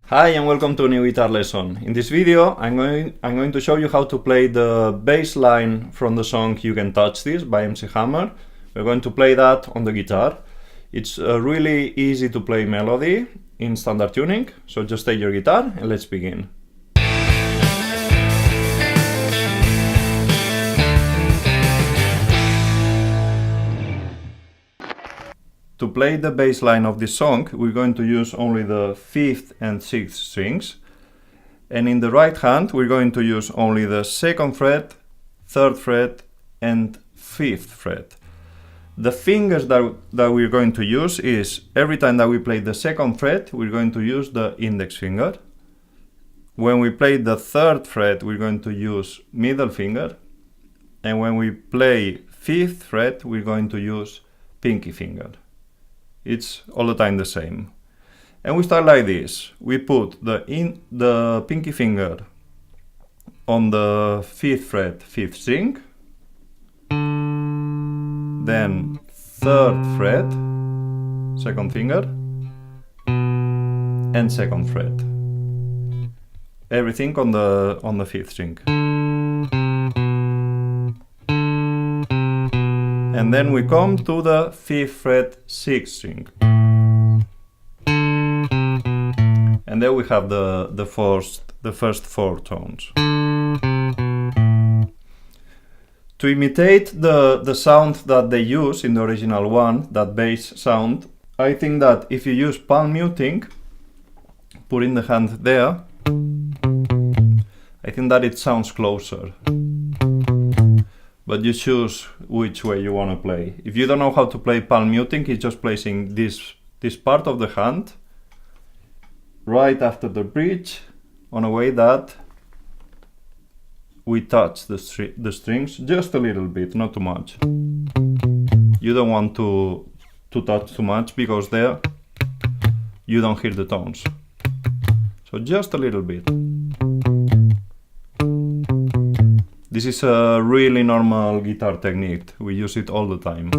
Hi and welcome to a new guitar lesson. In this video I'm going to show you how to play the bass line from the song You Can Touch This by MC Hammer. We're going to play that on the guitar. It's a really easy to play melody in standard tuning, so just take your guitar and let's begin. To play the bass line of this song, we're going to use only the 5th and 6th strings. And in the right hand, we're going to use only the 2nd fret, 3rd fret, and 5th fret. The fingers that we're going to use is, every time that we play the 2nd fret, we're going to use the index finger. When we play the 3rd fret, we're going to use middle finger. And when we play 5th fret, we're going to use pinky finger. It's all the time the same. And we start like this. We put the pinky finger on the 5th fret, 5th string, then 3rd fret, 2nd finger, and 2nd fret. Everything on the 5th string. And then we come to the 5th fret, 6th string. And there we have the first 4 tones. To imitate the sound that they use in the original one, that bass sound, I think that if you use palm muting, putting the hand there, I think that it sounds closer. But you choose which way you want to play. If you don't know how to play palm muting, it's just placing this part of the hand right after the bridge on a way that we touch the strings just a little bit, not too much. You don't want to touch too much because there you don't hear the tones. So just a little bit. This is a really normal guitar technique. We use it all the time.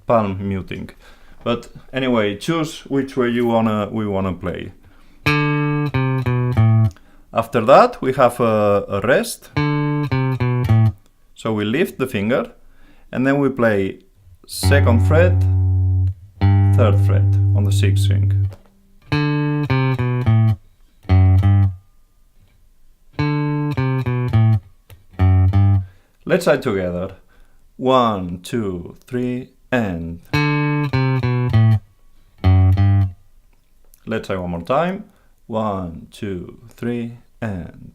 Palm muting. But anyway, choose which way we wanna play. After that, we have a rest. So we lift the finger, and then we play 2nd fret, 3rd fret on the 6th string. Let's try together. 1, 2, 3, and. Let's try one more time. 1, 2, 3, and.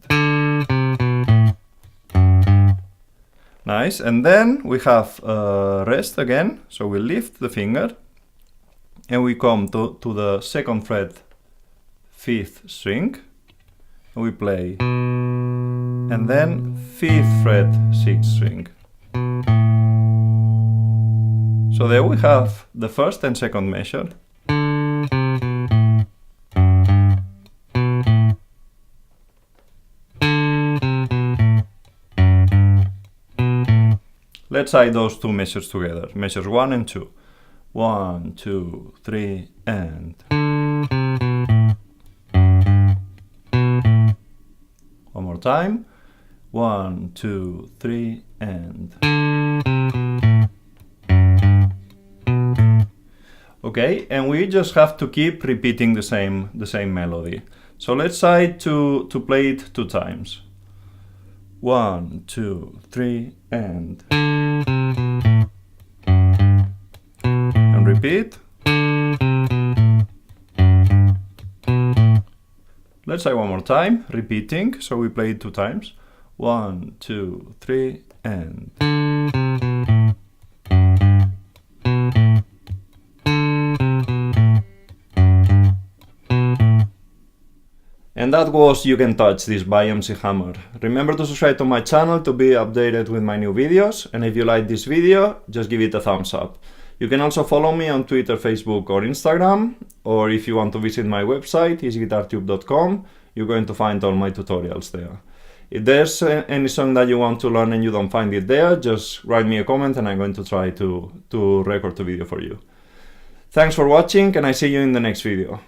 Nice. And then we have rest again. So we lift the finger and we come to the 2nd fret, 5th string, and we play. And then 5th fret, 6th string. So there we have the first and second measure. Let's try those two measures together. Measures 1 and 2. 1, 2, 3, and. One more time. 1, 2, 3, and. Okay, and we just have to keep repeating the same melody. So let's try to play it 2 times. 1, 2, 3, and. And repeat. Let's try one more time, repeating, so we play it 2 times. 1, 2, 3, and. And that was You Can Touch This by MC Hammer. Remember to subscribe to my channel to be updated with my new videos, and if you like this video, just give it a thumbs up. You can also follow me on Twitter, Facebook, or Instagram, or if you want to visit my website, EasyGuitarTube.com, you're going to find all my tutorials there. If there's any song that you want to learn and you don't find it there, just write me a comment and I'm going to try to record the video for you. Thanks for watching, and I see you in the next video.